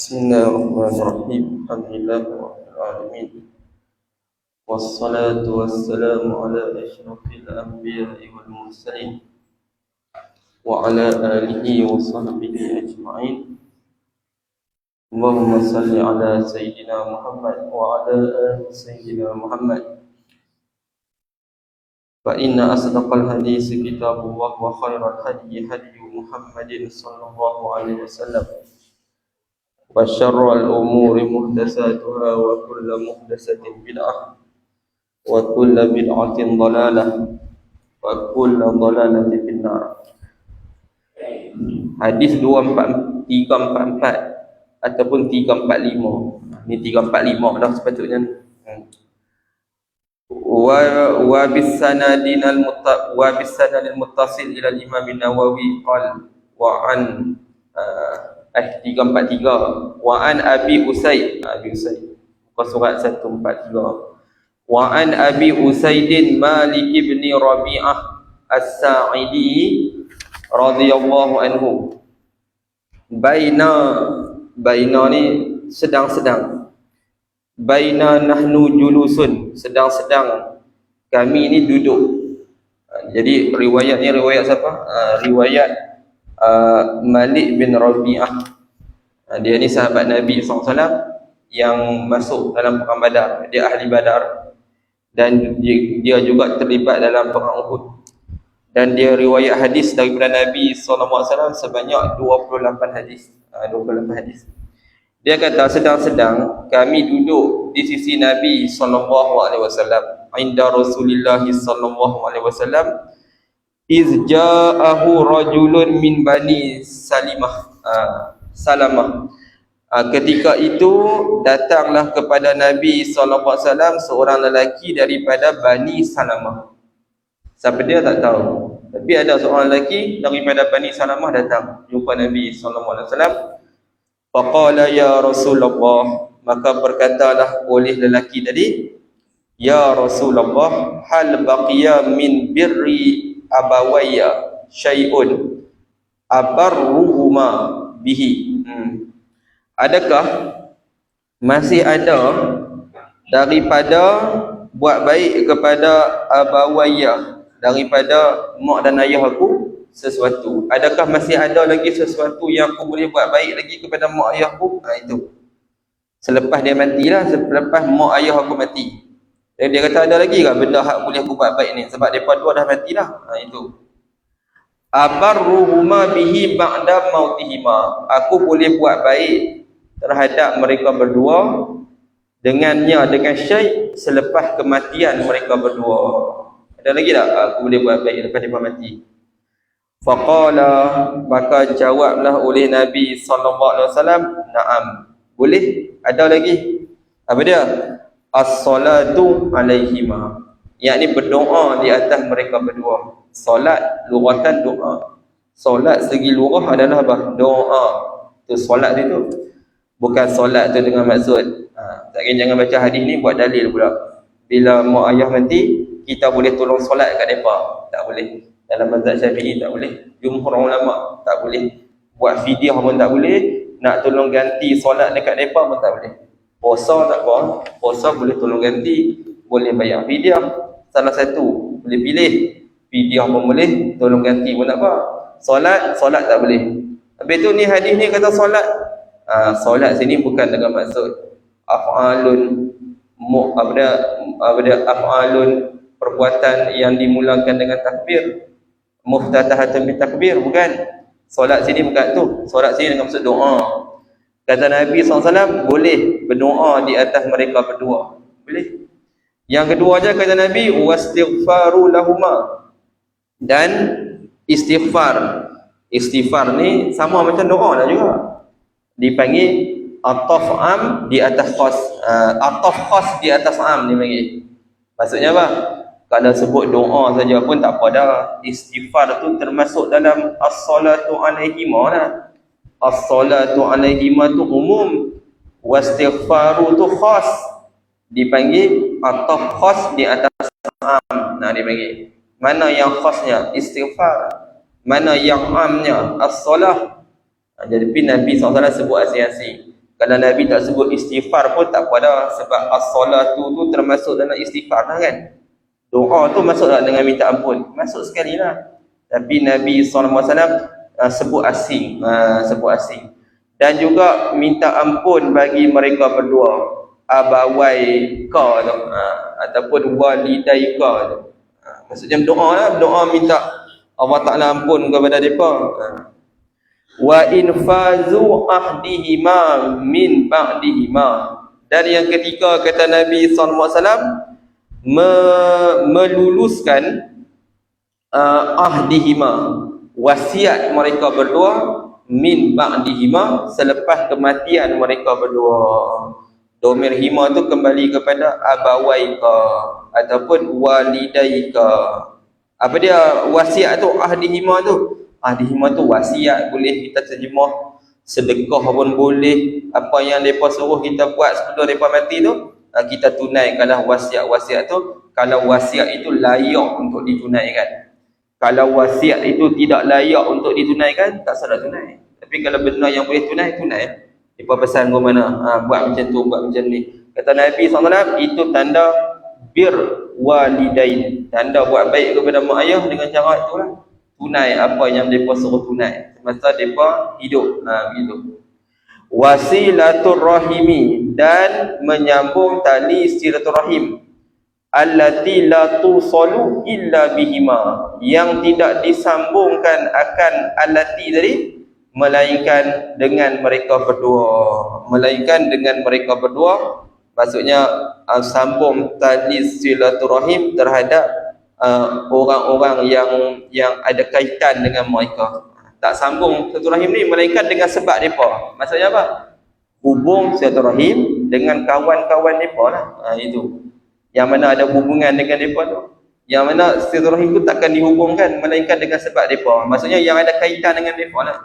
Bismillahirrahmanirrahim. Alhamdulillahirrahmanirrahim. Wassalatu wassalamu ala asyrafil anbiya'i wal mursalin wa ala alihi wa sahbihi ajma'in. Allahumma salli ala Sayyidina Muhammad wa ala ali Sayyidina Muhammad. Fa inna asdaqal hadisi kitabullah wa khairal hadi hadi Muhammadin sallallahu alaihi wasallam. Wa syarrul umuri muhdatsatuha wa kullu muhdatsatin bid'ah wa kullu bid'atin dhalalah wa kullu dhalalatin finnar. Hadis 344 ataupun 345. Ni 345 dah sepatutnya. Wa bisanadil muttasil ila al-Imam an-Nawawi qala wa an 343 wa an Abi Usaid muka surat 143 wa an Abi Usaidin Malik ibn Rabi'ah As-Sa'idi radhiyallahu anhu. Baina ni sedang-sedang, baina nahnu julusun, sedang-sedang kami ni duduk. Jadi riwayat ni riwayat siapa? Riwayat Malik bin Rabi'ah. Dia ni sahabat Nabi SAW yang masuk dalam perang Badar. Dia ahli Badar dan dia juga terlibat dalam perang Uhud. Dan dia riwayat hadis daripada Nabi SAW sebanyak 28 hadis. 28 hadis. Dia kata sedang-sedang kami duduk di sisi Nabi SAW, inda Rasulullah SAW. Iz ja'ahu rajulun min bani Salamah. Ketika itu datanglah kepada Nabi SAW seorang lelaki daripada Bani Salamah. Siapa dia tak tahu, tapi ada seorang lelaki daripada Bani Salamah datang jumpa Nabi SAW. Faqala ya Rasulullah, maka berkatalah oleh lelaki tadi, ya Rasulullah, hal baqiya min birri abawaya syai'un abarruhuma bihi. Adakah masih ada daripada buat baik kepada abawaya, daripada mak dan ayah aku sesuatu? Adakah masih ada lagi sesuatu yang aku boleh buat baik lagi kepada mak ayah aku? Itu selepas dia matilah, selepas mak ayah aku mati. Dia kata ada lagi ke benda hak boleh aku buat baik ni, sebab mereka dua dah matilah. Itu abarruhuma bihi ba'da mautihima, aku boleh buat baik terhadap mereka berdua dengannya, dengan syai' selepas kematian mereka berdua. Ada lagi tak aku boleh buat baik lepas mereka mati? Faqala, maka jawablah oleh Nabi SAW, na'am, boleh, ada lagi. Apa dia? As-salatu alaihima, yakni berdoa di atas mereka berdua. Solat lughatan doa. Solat segi lughah adalah apa? Doa. Tu solat itu. Bukan solat tu dengan maksud tak kira jangan baca hadis ni buat dalil pula. Bila mak ayah mati, kita boleh tolong solat kat depa. Tak boleh. Dalam mazhab Syafi'i tak boleh. Jumhur ulama tak boleh. Buat fidyah pun tak boleh. Nak tolong ganti solat dekat depa pun tak boleh. Puasa tak apa, puasa boleh tolong ganti, boleh bayar fidyah. Salah satu boleh pilih, fidyah pun boleh, tolong ganti pun tak apa. Solat tak boleh. Habis tu ni hadis ni kata solat. Solat sini bukan dengan maksud af'alun af'alun, perbuatan yang dimulakan dengan takbir, muftatahatun bi takbir, bukan. Solat sini bukan tu. Solat sini dengan maksud doa. Kata Nabi SAW, boleh berdoa di atas mereka berdua. Boleh. Yang kedua aja kata Nabi, wastighfaru lahuma, dan istighfar. Istighfar ni sama macam doa lah juga. Dipanggil ataf am di atas khas. Ataf khas di atas am dipanggil. Maksudnya apa? Kalau sebut doa saja pun tak apa dah. Istighfar tu termasuk dalam as-salatu alaihima lah. As-salatu alaihima tu umum, wastighfaru tu khas, dipanggil ataf khas di atas am. Dipanggil mana yang khasnya istighfar, mana yang amnya as-salah. Jadi Nabi SAW sebut asing-asing. Kalau Nabi tak sebut istighfar pun tak apa dah, sebab as-salatu tu termasuk dalam istighfar lah kan. Doa tu masuk tak dengan minta ampun? Masuk sekali lah. Tapi Nabi SAW sebut asing, sebut asing. Dan juga minta ampun bagi mereka berdua, abawaika tu, ataupun walidaika tu. Maksudnya doa lah, doa minta Allah Ta'ala ampun kepada mereka. Wa infazu ahdihima min ba'dihima. Dan yang ketiga kata Nabi SAW, meluluskan ahdihima, wasiat mereka berdua, min ba'dihima, selepas kematian mereka berdua. Domir hima tu kembali kepada abawaika ataupun walidaika. Apa dia wasiat tu? Ahdihima tu, ahdihima tu wasiat, boleh kita terjemah sedekah pun boleh. Apa yang mereka suruh kita buat sebelum mereka mati tu, kita tunaikanlah wasiat-wasiat tu. Kalau wasiat itu layak untuk ditunaikan. Kalau wasiat itu tidak layak untuk ditunaikan, tak salah tunai. Tapi kalau benda yang boleh tunai, tunai. Mereka pesan ke mana? Buat macam tu, buat macam ni. Kata Nabi SAW, itu tanda bir walidain. Tanda buat baik kepada mak ayah dengan cara itulah. Tunai apa yang mereka suruh tunai semasa mereka hidup. Begitu. Wasilaturrahimi, dan menyambung tali silaturrahim, allati la tusalu illa bihima, yang tidak disambungkan akan allati tadi, melainkan dengan mereka berdua. Melainkan dengan mereka berdua, maksudnya sambung tali silaturahim terhadap orang-orang yang ada kaitan dengan mereka. Tak sambung silaturahim ni melainkan dengan sebab mereka. Maksudnya apa? Hubung silaturahim dengan kawan-kawan mereka lah. Itu yang mana ada hubungan dengan mereka tu. Yang mana silaturahim tu takkan dihubungkan melainkan dengan sebab mereka. Maksudnya yang ada kaitan dengan mereka lah.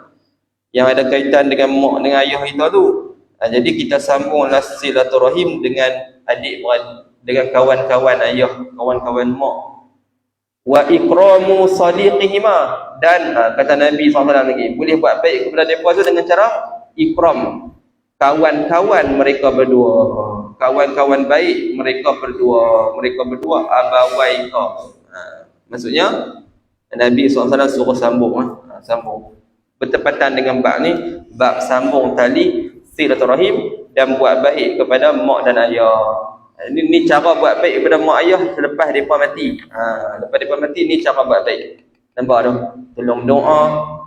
Yang ada kaitan dengan mak, dengan ayah kita tu. Jadi kita sambunglah silaturahim dengan adik-beradik, dengan kawan-kawan ayah, kawan-kawan mak. Wa ikramu sadiqihima, dan kata Nabi SAW lagi, boleh buat baik kepada mereka tu dengan cara ikram, kawan-kawan mereka berdua, kawan-kawan baik mereka berdua abawaika. Maksudnya Nabi SAW suruh sambung, sambung bertepatan dengan bab ni, bab sambung tali silaturahim dan buat baik kepada mak dan ayah. Ni cara buat baik kepada mak ayah selepas mereka mati. Lepas mereka mati, ni cara buat baik. Nampak tu? Tolong doa,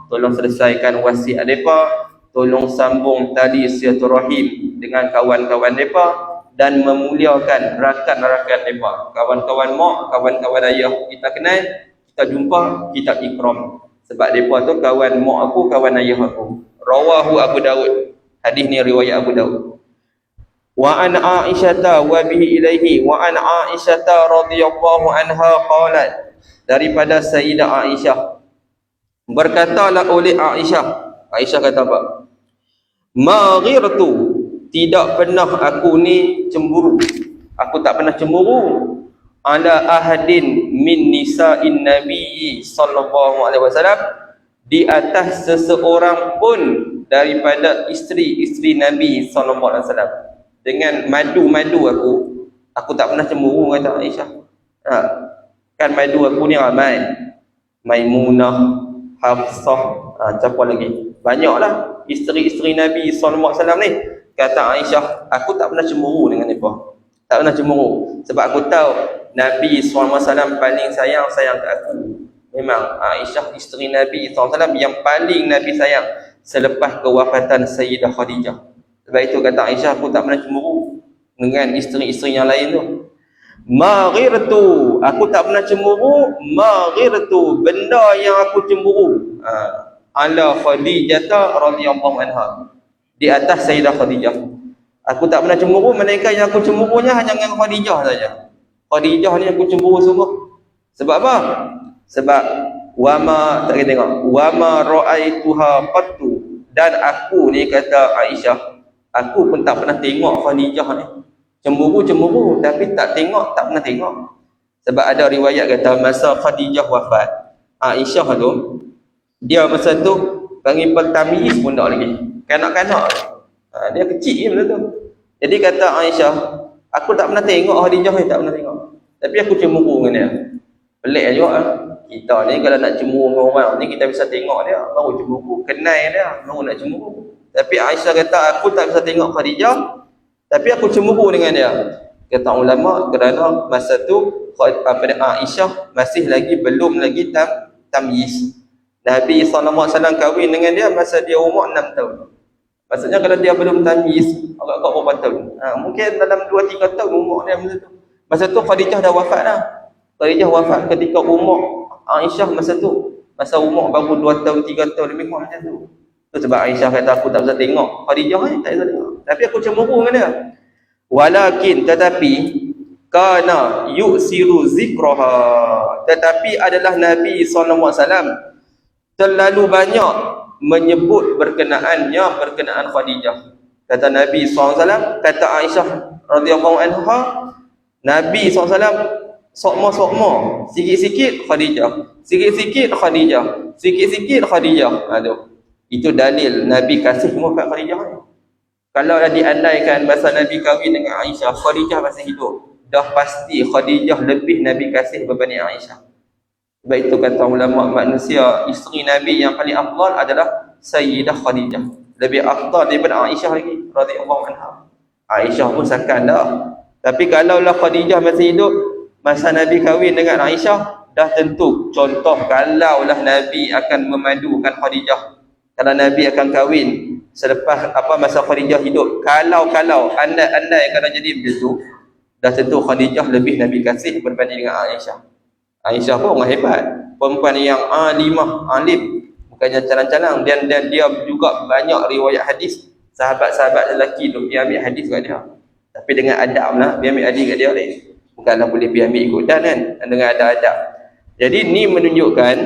tolong selesaikan wasiat mereka, tolong sambung tali silaturahim dengan kawan-kawan mereka, dan memuliakan rakan-rakan mereka. Kawan-kawan mak, kawan-kawan ayah kita kenal, kita jumpa, kita ikram. Sebab mereka tu kawan mak aku, kawan ayah aku. Rawahu Abu Daud. Hadis ni riwayat Abu Daud. Wa an Aisyata wa bihi ilaihi, wa an Aisyata radhiyallahu anha qalat, daripada Sayyidah Aisyah, berkatalah oleh Aisyah, Aisyah kata apa? Ma ghirtu, tidak pernah aku ni cemburu, aku tak pernah cemburu, ala ahadin min nisa'in nabi sallallahu alaihi wasallam, di atas seseorang pun daripada isteri-isteri Nabi sallallahu alaihi wasallam. Dengan madu aku tak pernah cemburu, kata Aisyah. Kan madu aku ni ramai, Maimunah, Hafsah, siapa lagi, banyaklah isteri-isteri Nabi SAW ni. Kata Aisyah, aku tak pernah cemburu dengan mereka, tak pernah cemburu, sebab aku tahu Nabi SAW paling sayang ke aku. Memang Aisyah isteri Nabi SAW yang paling Nabi sayang selepas kewafatan Sayyidah Khadijah. Sebab itu kata Aisyah, aku tak pernah cemburu dengan isteri-isteri yang lain tu. Ma ghirtu, aku tak pernah cemburu, ma ghirtu, benda yang aku cemburu, ala Khadijah radhiyallahu anha, di atas Sayyidah Khadijah. Aku tak pernah cemburu, melainkan yang aku cemburunya hanya dengan Khadijah saja. Khadijah ni aku cemburu sungguh. Sebab apa? Sebab wama, tak kena tengok, wama ra'aituha qattu, dan aku ni, kata Aisyah, aku pun tak pernah tengok Khadijah ni. Cemburu, tapi tak pernah tengok. Sebab ada riwayat kata masa Khadijah wafat, Aisyah tu, dia masa tu panggil pertamiz pun tak lagi, kanak-kanak. Dia kecil benda tu. Jadi kata Aisyah, aku tak pernah tengok Khadijah ni, tak pernah tengok. Tapi aku cemburu dengan dia. Pelik juga. Kita ni kalau nak cemburu dengan orang ni, kita bisa tengok dia, baru cemburu. Kenal dia, baru nak cemburu. Tapi Aisyah kata, aku tak bisa tengok Khadijah, tapi aku cemburu dengan dia. Kata ulama, kerana masa tu Aisyah masih belum lagi tamyiz. Nabi SAW kahwin dengan dia masa dia umur 6 tahun. Maksudnya kalau dia belum tamyiz, agak-agak berapa tahun? Mungkin dalam 2-3 tahun umur dia masa tu. Masa tu Khadijah dah wafat dah. Khadijah wafat ketika umur Aisyah masa tu. Masa umur baru 2 tahun, 3 tahun lebih kurang macam tu. Tu sebab Aisyah kata aku tak bisa tengok Khadijah ni, tak bisa tengok. Tapi aku cemburu dengan dia. Walakin, tetapi kana yuksiru zikraha, tetapi adalah Nabi SAW terlalu banyak menyebut berkenaan Khadijah. Kata Nabi SAW, kata Aisyah radhiyallahu anha, Nabi SAW sokmo sikit-sikit Khadijah, sikit-sikit Khadijah, sikit-sikit Khadijah. Aduh, itu dalil Nabi kasih semua kat Khadijah ni. Kalau dah diandaikan masa Nabi kahwin dengan Aisyah, Khadijah masih hidup, dah pasti Khadijah lebih Nabi kasih berbanding Aisyah. Sebab itu kata ulama manusia, isteri Nabi yang paling afdal adalah Sayyidah Khadijah. Lebih afdal daripada Aisyah lagi radhiyallahu anha. Aisyah pun sakan dah. Tapi kalaulah Khadijah masih hidup masa Nabi kahwin dengan Aisyah, dah tentu contoh kalaulah Nabi akan memadukan Khadijah, kalau Nabi akan kahwin selepas masa Khadijah hidup, kalau andai kalau jadi macam tu, dah tentu Khadijah lebih Nabi kasih berbanding dengan Aisyah. Aisyah pun orang hebat, perempuan yang alim, bukannya calang-calang, dan dia juga banyak riwayat hadis. Sahabat-sahabat lelaki tu dia ambil hadis kat dia, tapi dengan adab lah, dia ambil hadis kat dia lain. Bukanlah boleh dia ambil ikutan kan, dengan ada adab. Jadi ni menunjukkan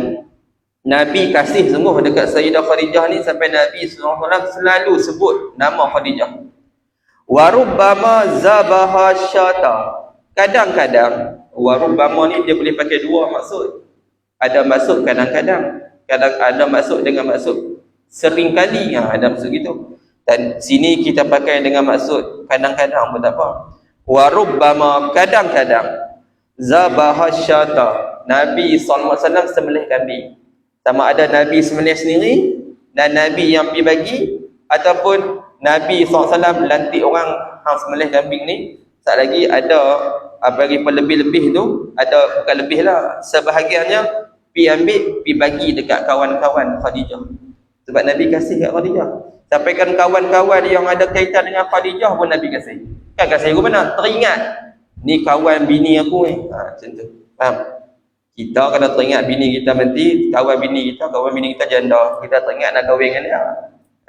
Nabi kasih sungguh dekat Sayyidah Khadijah ni, sampai Nabi SAW selalu sebut nama Khadijah. Warubbama zabaha syata. Kadang-kadang, warubbama ni dia boleh pakai dua maksud. Ada maksud kadang-kadang, ada maksud dengan maksud seringkali, ada maksud gitu. Dan sini kita pakai dengan maksud kadang-kadang pun tak apa. Warubbama, kadang-kadang, zabaha syata, Nabi SAW sembelih kambing. Sama ada Nabi sembelih sendiri dan Nabi yang pergi bagi, ataupun Nabi SAW lantik orang hang sembelih kambing ni. Sat lagi ada bagi lebih-lebih tu, ada bukan lebih lah, sebahagiannya pergi ambil, pergi bagi dekat kawan-kawan Khadijah. Sebab Nabi kasih kat Khadijah. Sampaikan kawan-kawan yang ada kaitan dengan Khadijah pun Nabi kasih. Kan kasih aku mana? Teringat, ni kawan bini aku ni. Macam tu. Faham? Kita kalau teringat bini kita mati, kawan bini kita janda, kita teringat nak kahwin dengan dia.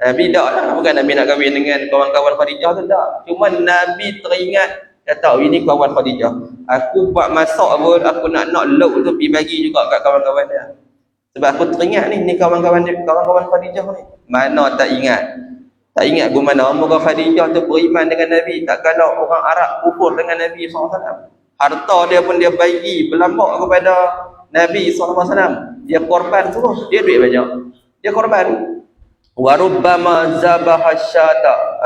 Nabi tak lah, bukan Nabi nak kahwin dengan kawan-kawan Khadijah tu tak. Cuma Nabi teringat, kata ini kawan Khadijah. Aku buat masak pun, aku nak lauk tu pergi bagi juga kat kawan-kawan dia. Sebab aku teringat ni kawan-kawan Khadijah ni. Mana tak ingat? Tak ingat pun mana orang Khadijah tu beriman dengan Nabi. Tak kalau orang Arab kufur dengan Nabi SAW. Harta dia pun dia bagi berlambak kepada Nabi SAW. Dia korban terus. Dia duit banyak, dia korban. Warubbama zabaha syata.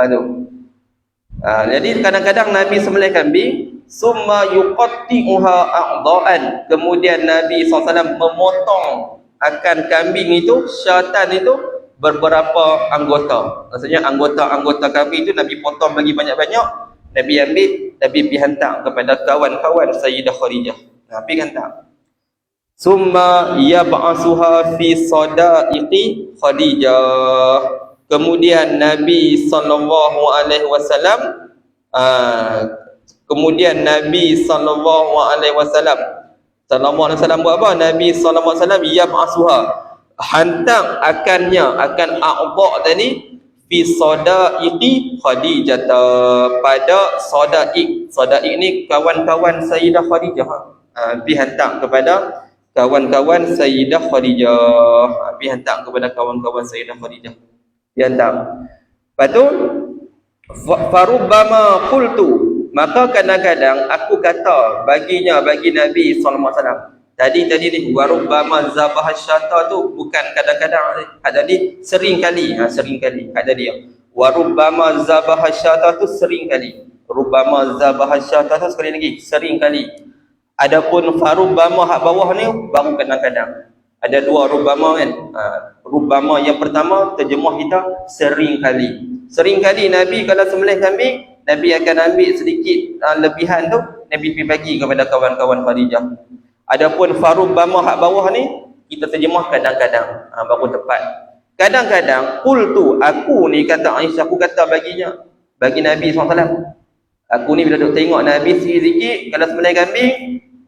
Jadi kadang-kadang Nabi sembelih kambing, summa yuqatti'uha a'dha'an. Kemudian Nabi SAW memotong akan kambing itu, syatan itu, beberapa anggota. Maksudnya anggota-anggota kambing itu Nabi potong bagi banyak-banyak. Nabi ambil, Nabi pergi hantar kepada kawan-kawan Sayyidah Khadijah. Nabi hantar. Summa yab'asuha fi sadaiqi Khadijah. Kemudian Nabi sallallahu alaihi wasallam buat apa? Nabi sallallahu alaihi wasallam yab'asuha, hantar akan a'dha tadi, fi sadaiqi Khadijah, pada sadaik ni kawan-kawan Sayyidah Khadijah. Dihantar kepada kawan-kawan Sayyidah Khadijah. Dihantar kepada kawan-kawan Sayyidah Khadijah. Dihantar. Lepas tu farubbama qultu, maka kadang-kadang aku kata bagi Nabi sallallahu alaihi wasallam. Tadi ni warubbama zabaha syata tu bukan kadang-kadang, tadi sering kali. Ada dia Wa rubbama zabaha syatatu sering kali. Rubbama zabaha syatatu sekali lagi, sering kali. Adapun farubbama hak bawah ni baru kadang-kadang. Ada dua rubbama kan. Rubbama yang pertama terjemah kita sering kali. Sering kali Nabi kalau sembelih kambing, Nabi akan ambil sedikit lebihan tu, Nabi pergi bagi kepada kawan-kawan Khadijah. Adapun farubbama hak bawah ni kita terjemah kadang-kadang, baru tepat. Kadang-kadang qultu, aku ni kata Aisyah, aku kata baginya, bagi Nabi SAW. Aku ni bila duk tengok Nabi sikit-sikit kalau sembelih kambing,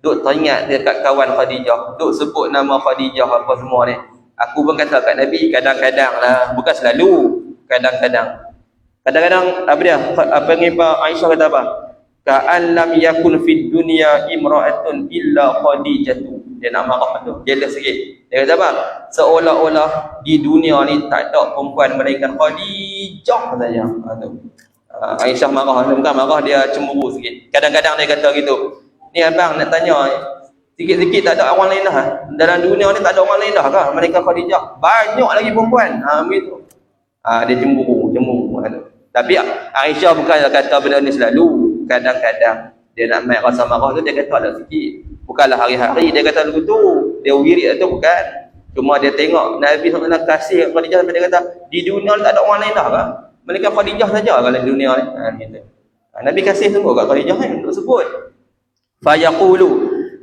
duk teringat dekat kawan Khadijah, duk sebut nama Khadijah apa semua ni. Aku pun kata kat Nabi kadang-kadang lah, bukan selalu, kadang-kadang. Kadang-kadang apa dia? Apa ni Pak Aisyah kata apa? Ka'an lam yakun fid dunya imra'atun illa Khadijatu. Dia nak marah tu, jealous sikit. Dia kata apa? Seolah-olah di dunia ni tak ada perempuan melainkan Khadijah saja. Aisyah marah, bukan marah, dia cemburu sikit. Kadang-kadang dia kata gitu. Ni abang nak tanya, sikit-sikit tak ada orang lain dah. Dalam dunia ni tak ada orang lain dah kah? Melainkan Khadijah. Banyak lagi perempuan. Begitu. Dia cemburu. Tapi Aisyah bukanlah kata benda ni selalu, kadang-kadang dia nak main rasa marah tu, dia kata ada sikit, bukanlah hari-hari dia kata begitu, dia wirid tu bukan, cuma dia tengok Nabi SAW kasih Khadijah, dia kata di dunia tak ada orang lain dah kan, melainkan Khadijah saja kalau di dunia ni. Nabi kasih sungguh kat Khadijah kan, untuk sebut. Fayaqulu,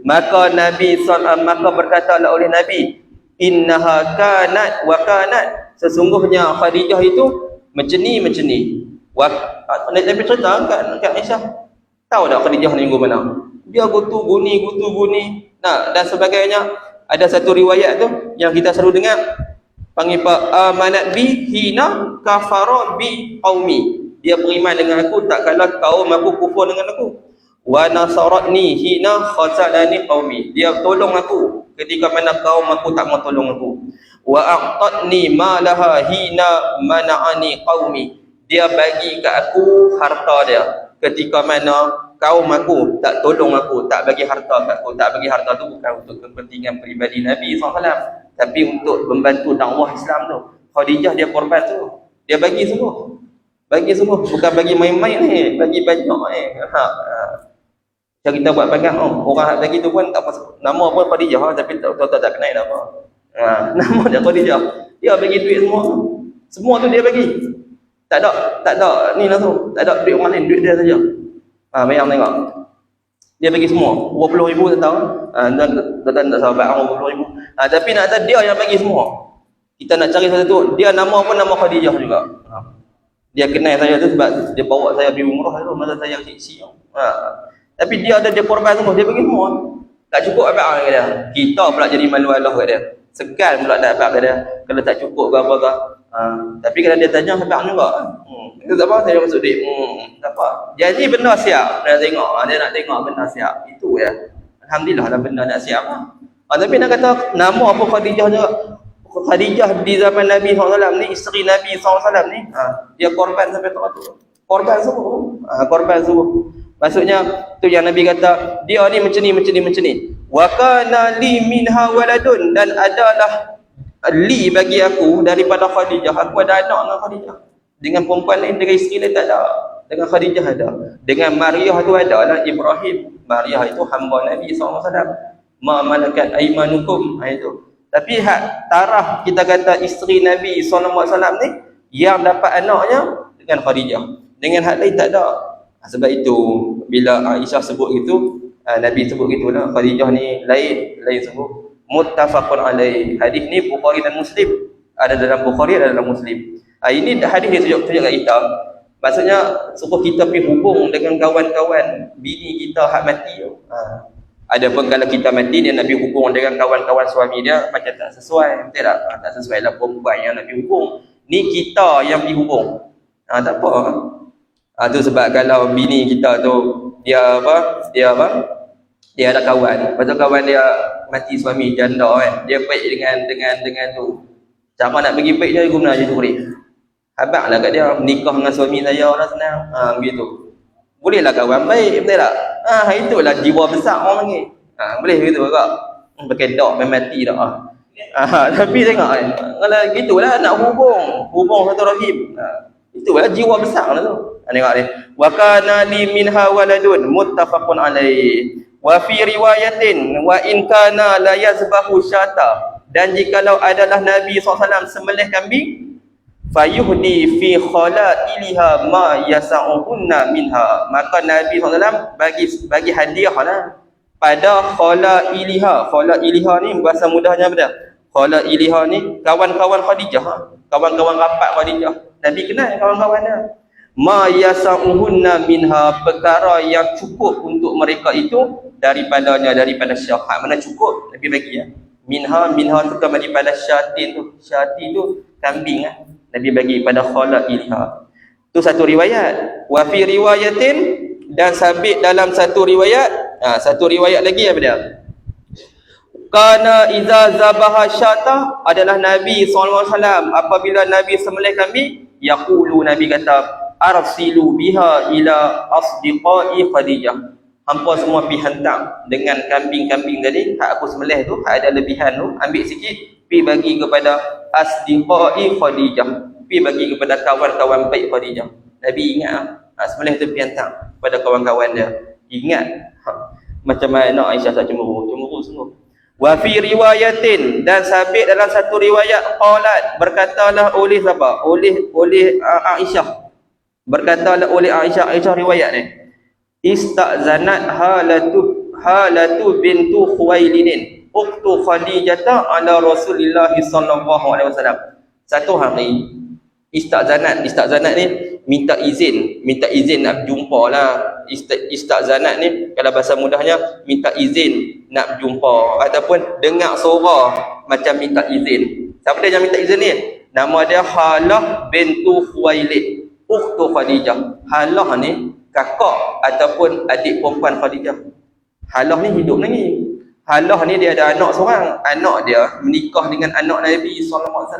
maka Nabi SAW, maka berkatalah oleh Nabi, innaha kanat wa kanat, sesungguhnya Khadijah itu macam ni. Nabi cerita kat Aisyah, tahu tak Khadijah ni minggu mana? Dia gutu guni. Dan sebagainya. Ada satu riwayat tu yang kita selalu dengar, panggil amanat bi hina kafara bi qaumi. Dia beriman dengan aku tak kala kaum aku kufur dengan aku. Wa nasaratni hina khazalani qaumi. Dia tolong aku ketika mana kaum aku tak mau tolong aku. Wa aqtadni malaha hina mana'ani qaumi. Dia bagi kat aku harta dia ketika mana kaum aku tak tolong aku, tak bagi harta kat aku. Tak bagi harta tu bukan untuk kepentingan peribadi Nabi SAW, tapi untuk membantu dakwah Islam tu. Khadijah dia korban tu, dia bagi semua, bukan bagi main-main ni, bagi banyak ni. Macam kita buat pegang, orang bagi tu pun tak apa, nama pun Khadijah tapi tak kenal nama. Nama dia Khadijah, dia bagi duit semua tu dia bagi. Tak ada ni langsung, tak ada duit orang lain, duit dia saja. Bayang tengok, dia bagi semua 20,000 tak tahu, dan tak sahabat 20,000. Tapi nak kata dia yang bagi semua. Kita nak cari satu, dia nama pun nama Khadijah juga. Dia kenal saya tu sebab dia bawa saya pergi umrah tu masa saya kecil. Tapi dia ada, dia korban semua, dia bagi semua. Tak cukup abang kat dia. Kita pula jadi malu Allah kat dia. Segan pula tak abang kat dia kalau tak cukup ke apa ke. Tapi kalau dia tanya abang juga. Itu tak apa, saya masuk duit. Tak apa. Jadi benda siap. Dia nak tengok benda siap. Itu ya. Alhamdulillah lah benda nak siap. Tapi nak kata nama apa Khadijah juga. Khadijah di zaman Nabi SAW ni, isteri Nabi SAW ni, dia korban sampai tu. Korban semua. Maksudnya tu yang Nabi kata, dia ni macam ni. Wa kana li minha waladun, dan adalah li bagi aku daripada Khadijah. Aku ada anak dengan Khadijah. Dengan perempuan lain, dengan isteri lain tak ada. Dengan Khadijah ada. Dengan Maryah tu ada lah Ibrahim. Maryah itu hamba Nabi SAW. Ma malakat aimanukum, itu. Tapi taraf kita kata isteri Nabi SAW ni yang dapat anaknya dengan Khadijah. Dengan hak lain tak ada. Sebab itu bila Aisyah sebut itu, Nabi sebut gitulah, Khadijah ni lain sebut. Muttafaqun alaih. Hadis ni Bukhari dan Muslim. Ada dalam Bukhari, ada dalam Muslim. Ini hadis dia tunjuk kat kita. Maksudnya suruh kita pergi hubung dengan kawan-kawan bini kita hak mati tu. Adapun kalau kita mati, dia nak pergi hubung dengan kawan-kawan suami dia, macam tak sesuai. Betul tak? Tak sesuai lah perempuan yang nak pergi hubung. Ni kita yang pergi hubung. Tak apa. Tu sebab kalau bini kita tu dia ada kawan. Lepas tu kawan dia mati suami janda kan. Dia baik dengan tu. Cara nak bagi baik dia guna je duit. Habaqlah kat dia menikah dengan suami saya lah senang. Begitu. Bolehlah kawan baik, betul tak? Itulah jiwa besar orang panggil. Boleh begitu kak. Pakai dak main mati dak. Tapi tengok kan. Kalau gitulah nak hubung satu rahim. Itulah jiwa besar lah tu. Tengok ni. Wa kana li minha waladun muttafaqun alaih. Wa fi riwayatin wa in kana la yazbahu syata. Dan jikalau adalah Nabi SAW sembelih kambing, fayuhdi fi khalailiha ma yasa'uhunna minha. Maka Nabi SAW bagi hadiah lah pada khalailiha. Khalailiha ni bahasa mudahnya apa dia? Khalailiha ni kawan-kawan Khadijah, kawan-kawan rapat Khadijah. Nabi kenal kawan-kawan dia. Ma yasa'uhunna minha, perkara yang cukup untuk mereka itu daripada syahat. Mana cukup Nabi bagi ya. Minha tu kan daripada syatin tu. Syati tu kambing lah. Nabi bagi pada khalailiha. Tu satu riwayat. Wa fi riwayatin, dan sabit dalam satu riwayat. Satu riwayat lagi apa dia? Kana iza zabaha syata, adalah Nabi SAW apabila Nabi sembelih kambing, yaqulu, Nabi kata, arsilu biha ila asdiqai Khadijah. Hampa semua pergi hantar dengan kambing-kambing tadi, hak aku sembelih tu, hak ada lebihan tu, ambil sikit, pergi bagi kepada asdiqai Khadijah, pergi bagi kepada kawan-kawan baik Khadijah. Nabi ingat sembelih tu pergi hantar kepada kawan-kawan dia. Ingat macam mana Aisyah tak cemburu semua. Wa fi riwayatin, dan sabit dalam satu riwayat, qalat, berkatalah oleh siapa? Oleh Aisyah. Berkatalah oleh Aisyah riwayat ni. Istazanat halatu bintu Khuwailid ukhtu Khadijah ala Rasulillah sallallahu alaihi wasallam. Satu hari istazanat ni minta izin nak berjumpa lah. Istazanat ni kalau bahasa mudahnya minta izin nak berjumpa ataupun dengar suara macam minta izin. Siapa dia yang minta izin ni? Nama dia Halah bintu Khuwailid ukhtu Khadijah. Halah ni kakak ataupun adik perempuan Khadijah. Halah ni hidup lagi. Halah ni dia ada anak seorang. Anak dia menikah dengan anak Nabi SAW.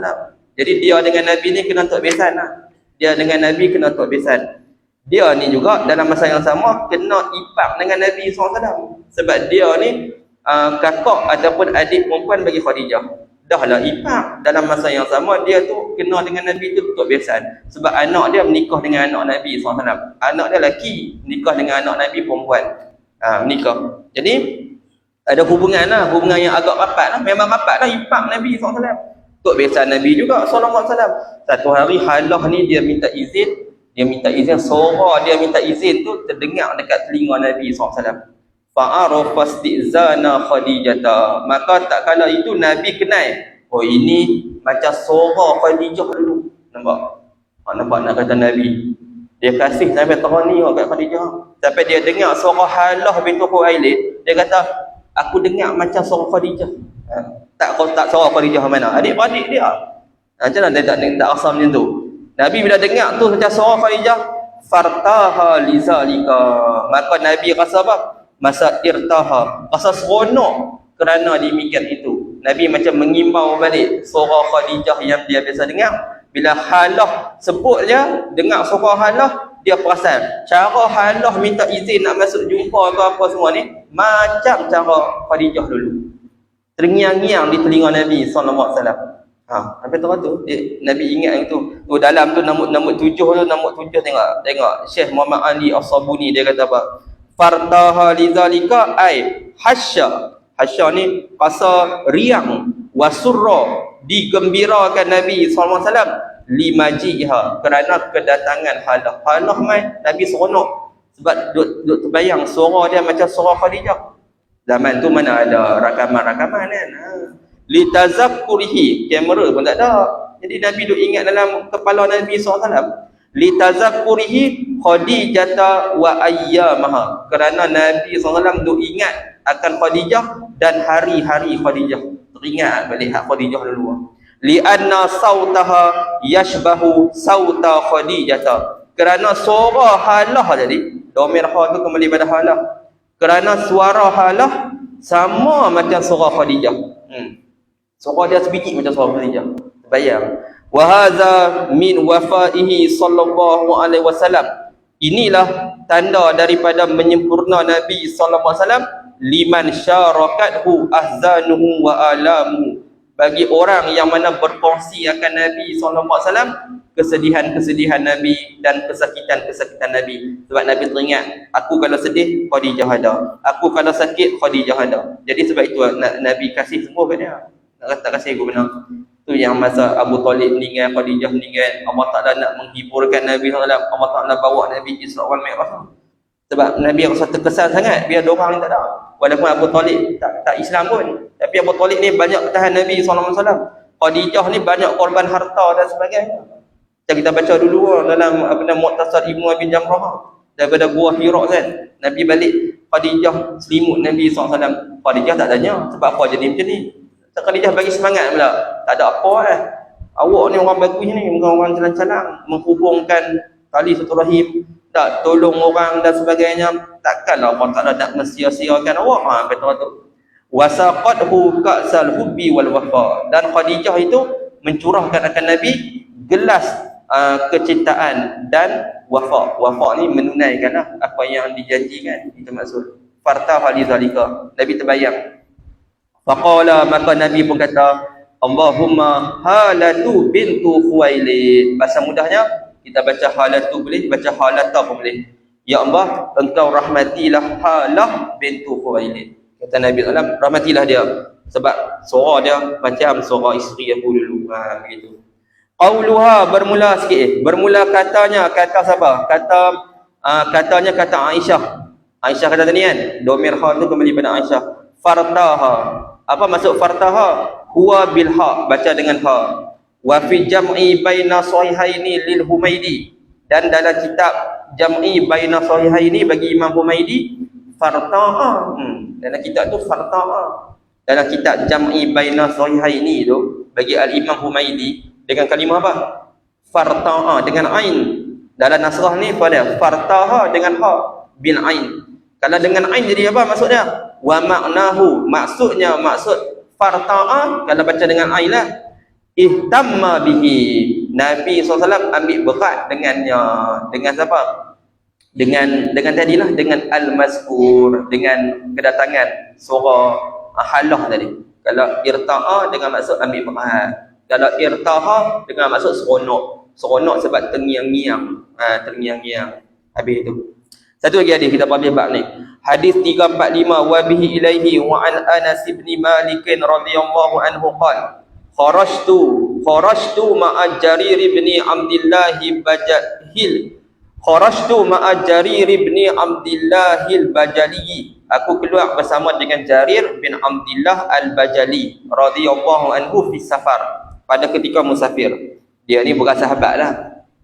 Jadi dia dengan Nabi ni kena tok besan lah. Dia dengan Nabi kena tok besan. Dia ni juga dalam masa yang sama kena ipar dengan Nabi SAW. Sebab dia ni kakak ataupun adik perempuan bagi Khadijah. Dah lah ipar. Dalam masa yang sama dia tu kena dengan Nabi tu tok besan. Sebab anak dia menikah dengan anak Nabi SAW. Anak dia lelaki menikah dengan anak Nabi perempuan. Menikah. Jadi ada hubungan lah. Hubungan yang agak rapat lah. Memang rapat lah ipar Nabi SAW. Tok besan Nabi juga SAW. Satu hari Halah ni dia minta izin. Suara dia minta izin tu terdengar dekat telinga Nabi SAW. Fa'arafa istizana Khadijah. Maka tak kala itu Nabi kenal, oh ini macam suara Khadijah dulu. Nampak nak kata Nabi. Dia kasih sampai terani kat Khadijah. Sampai dia dengar suara Halah bintu Khuwailid, dia kata, aku dengar macam suara Khadijah. Tak suara Khadijah mana? Adik-adik dia. Macam mana dia tak rasa macam tu? Nabi bila dengar tu macam suara Khadijah, fartaha lizalika. Maka Nabi rasa apa? Masa irtaha, rasa seronok kerana demikian itu. Nabi macam mengimbau balik suara Khadijah yang dia biasa dengar. Bila Halah sebut je, dengar suara Halah, dia perasan cara Halah minta izin nak masuk jumpa ke apa semua ni macam cara Khadijah dulu. Terngiang-ngiang di telinga Nabi SAW. Sampai tu Nabi ingat yang tu. Dalam tu nombor 7 tu, nombor 7 tengok Syekh Muhammad Ali As-Sabuni dia kata apa? Fartaha lizalika ay hasya ni rasa riang, wasurra, digembirakan Nabi SAW limajiha, kerana kedatangan Halah mai Nabi seronok sebab duk terbayang suara dia macam suara Khadijah. Zaman tu mana ada rakaman kan. Litazakkurihi, kamera pun tak ada. Jadi Nabi duk ingat dalam kepala Nabi SAW. Litazakkurihi Khadijah wa ayyamaha, kerana Nabi SAW duk ingat akan Khadijah dan hari-hari Khadijah. Teringat balik hak Khadijah dulu. Lianna sautaha yashbahu sauta Khadijah, kerana suara Halah tadi, domir ha tu kembali pada Halah, kerana suara Halah sama macam suara Khadijah. Suara dia sebiji macam suara Khadijah. Bayang. Wa hadza min wafaihi sallallahu alaihi wasallam. Inilah tanda daripada menyempurna Nabi sallallahu alaihi wasallam liman syarakathu ahzanuhu wa alamu, bagi orang yang mana berkongsi akan Nabi sallallahu alaihi wasallam kesedihan-kesedihan Nabi dan kesakitan-kesakitan Nabi. Sebab Nabi teringat, aku kalau sedih, Khadijah ada. Aku kalau sakit, Khadijah ada. Jadi sebab itu Nabi kasih semua kat dia. Nak kata kasih aku benar. Tu yang masa Abu Talib meninggal, Khadijah meninggal, Allah Ta'ala nak menghiburkan Nabi SAW. Allah Ta'ala bawa Nabi Isra wal Mi'raj. Sebab Nabi rasa terkesan sangat biar orang ni tak ada. Walaupun Abu Talib tak Islam pun, tapi Abu Talib ni banyak bertahan Nabi SAW. Khadijah ni banyak korban harta dan sebagainya. Kita baca dulu dalam Mu'tasar Ibnu Abi Jamrah, daripada Gua Hira kan, Nabi balik, Khadijah selimut Nabi SAW. Khadijah tak tanya sebab apa jadi macam ni. Khadijah bagi semangat pula, tak ada apa awak ni orang bagus ni, bukan orang calang-calang, menghubungkan tali silaturahim, tak tolong orang dan sebagainya. Takkanlah Allah Ta'ala nak mensia-siakan awak. Kata tu wasaqathu ka'sal hubbi wal wafa. Dan Khadijah itu mencurahkan akan Nabi gelas kecintaan dan wafa. Wafa ni menunaikanlah apa yang dijanjikan. Itu maksud fartaha li zalika. Nabi terbayang. Faqala, maka Nabi pun kata, Allahumma halatu bintu Khuwailid. Bahasa mudahnya kita baca halatu boleh, baca halata pun boleh. Ya Allah, engkau rahmatilah Halah bintu Khuwailid. Kata Nabi SAW, rahmatilah dia. Sebab suara dia macam suara isteri aku dulu. Begitu. Qauluha, bermula sikit. Bermula katanya, kata siapa? Katanya kata Aisyah. Aisyah kata tadi kan, domir ha tu kembali pada Aisyah. Fartaha. Apa maksud fartaha? Huwa bil ha, baca dengan ha. Wa fi jam'i baina sahihaini lil Humaidi. Dan dalam kitab jam'i baina sahihaini bagi Imam Humaidi, fartaha. Dalam kitab tu fartaha. Dalam kitab jam'i baina sahihaini tu bagi al-Imam Humaidi dengan kalimah apa? Fartaha dengan ain. Dalam nasrah ni pada fartaha dengan ha bil ain. Kalau dengan ain jadi apa maksudnya? Wa ma'nahu, maksud farta'a kalau baca dengan ain lah, ihtamma bihi. Nabi SAW ambil berat dengannya. Dengan siapa? Dengan tadilah, dengan al-mazkur, dengan kedatangan surah halah tadi. Kalau irta'a dengan maksud ambil berat. Kalau irtaha dengan maksud seronok. Seronok sebab terngiang-ngiang. Terngiang-ngiang. Habis itu. Satu lagi hadis kita habis bab ni. Hadis 345, wa bihi ilaihi wa an Anas bin Malik radhiyallahu anhu qala kharajtu ma'a Jarir bin Abdullah Bajahil. Kharajtu ma'a Jarir bin Abdullah al-Bajali. Aku keluar bersama dengan Jarir bin Abdullah al-Bajali radhiyallahu anhu fi safar, pada ketika musafir. Dia ni bukan sahabat lah.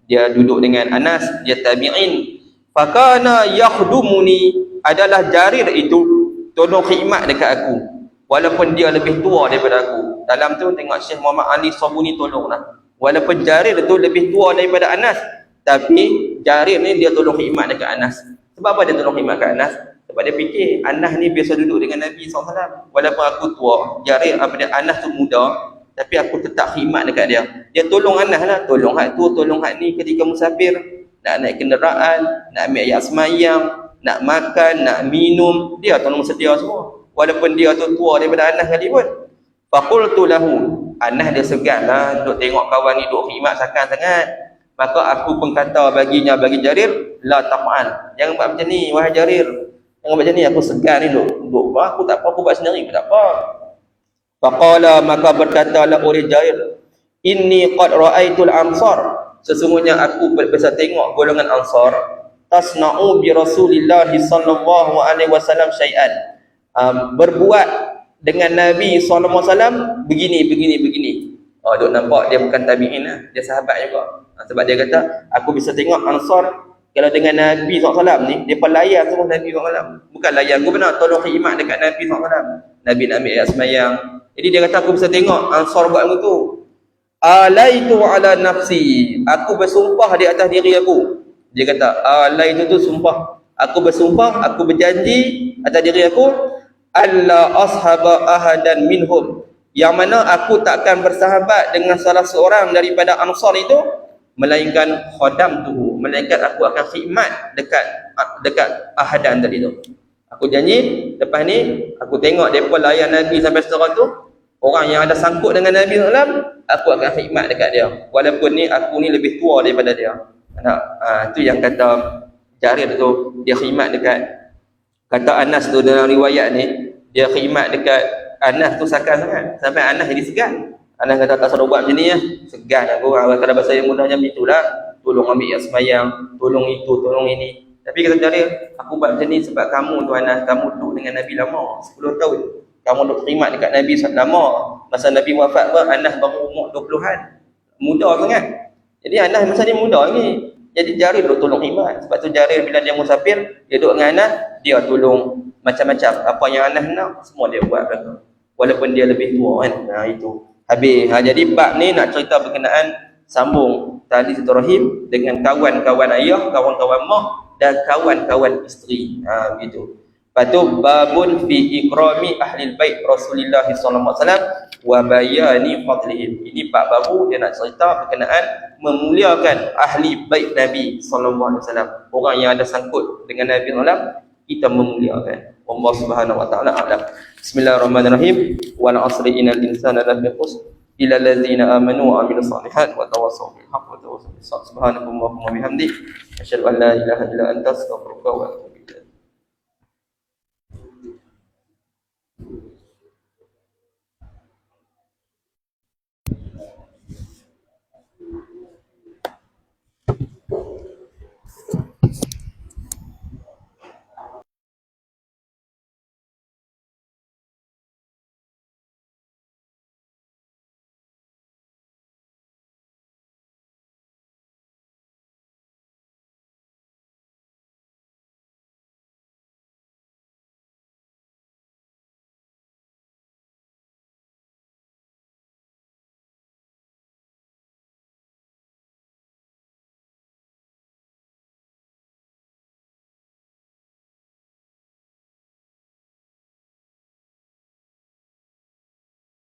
Dia duduk dengan Anas, dia tabi'in. Fakana yakhdumuni, adalah Jarir itu tolong khidmat dekat aku walaupun dia lebih tua daripada aku. Dalam tu tengok Syekh Muhammad Ali Sabuni tolonglah. Walaupun Jarir itu lebih tua daripada Anas, tapi Jarir ni dia tolong khidmat dekat Anas. Sebab apa dia tolong khidmat dekat Anas? Sebab dia fikir Anas ni biasa duduk dengan Nabi SAW. Walaupun aku tua, Jarir Anas tu muda, tapi aku tetap khidmat dekat dia. Dia tolong Anas lah, tolong hak tu, tolong hak ni ketika musafir. Nak naik kenderaan, nak ambil ayat semayang, nak makan, nak minum, dia tolong sedia semua. Walaupun dia tu tua daripada Anas kali pun. Faqultu lahu, Anas dia segan lah duduk tengok kawan ni duduk khidmat sakan sangat. Maka aku pun kata baginya, bagi Jarir, la taf'al, jangan buat macam ni wahai Jarir. Jangan buat macam ni, aku segan ni duduk aku tak apa, aku buat sendiri pun tak apa. Faqala, maka berkatalah oleh Jarir, inni qad ra'aitul ansar, sesungguhnya aku bisa tengok golongan Ansar, tasna'u bi Rasulillah sallallahu alaihi wasallam syai'an, berbuat dengan Nabi sallallahu alaihi wasallam begini. Duk nampak dia bukan tabi'in lah, dia sahabat juga. Sebab dia kata aku bisa tengok Ansar kalau dengan Nabi SAW ni, dia layan semua Nabi SAW. Bukan layan, aku benar tolong khidmat dekat Nabi SAW. Nabi nak ambil ayat semayang. Jadi dia kata aku bisa tengok Ansar buat begitu. Alaitu ala nafsi, aku bersumpah di atas diri aku. Dia kata alaitu tu sumpah, aku bersumpah, aku berjanji atas diri aku, alla ashaba ahadan minhum, yang mana aku takkan bersahabat dengan salah seorang daripada Ansar itu, melainkan khadam tu, melainkan aku akan khidmat dekat ahadan tadi tu. Aku janji lepas ni aku tengok depa layan Nabi sampai sekarang tu, Orang yang ada sangkut dengan Nabi SAW, aku akan khidmat dekat dia. Walaupun ni aku ni lebih tua daripada dia. Itu yang kata Jarir tu, dia khidmat dekat, kata Anas tu dalam riwayat ni, dia khidmat dekat Anas tu sakan sangat. Sampai Anas jadi segan. Anas kata tak suruh buat macam ni ya. Segan aku. Kalau bahasa yang mudahnya itulah. Tolong ambil yang semayang, tolong itu, tolong ini. Tapi kata Jarir, aku buat macam ni sebab kamu tu Anas, kamu duduk dengan Nabi lama, 10 tahun. Kamu duduk khidmat dekat Nabi lama. Masa Nabi wafat pun Anas baru umur 20-an. Muda sangat. Jadi Anas masa ni muda lagi. Jadi Jarir duduk tolong khidmat. Sebab tu Jarir bila dia musafir, dia duduk dengan Anas, dia tolong macam-macam. Apa yang Anas nak, semua dia buat. Walaupun dia lebih tua kan. Itu. Habis. Jadi bab ni nak cerita berkenaan sambung tali silaturahim dengan kawan-kawan ayah, kawan-kawan mak dan kawan-kawan isteri. Begitu. Lepas tu babun fi ikrami ahli bait Rasulullah sallallahu alaihi wasallam wa bayani fadlihim. Ini bab baru dia nak cerita berkenaan memuliakan ahli bait Nabi sallallahu alaihi wasallam. Orang yang ada sangkut dengan Nabi sallallahu alaihi wasallam, kita memuliakan. Allah Subhanahu wa taala alam. Bismillahirrahmanirrahim. Wal 'asri innal insana lafi khusr illa allazina amanu wa 'amilus solihat wa tawassaw bil haqqi wa tawassaw bis sabr. Subhanakallahumma wa bihamdik asyhadu an la ilaha illa anta astaghfiruka wa atubu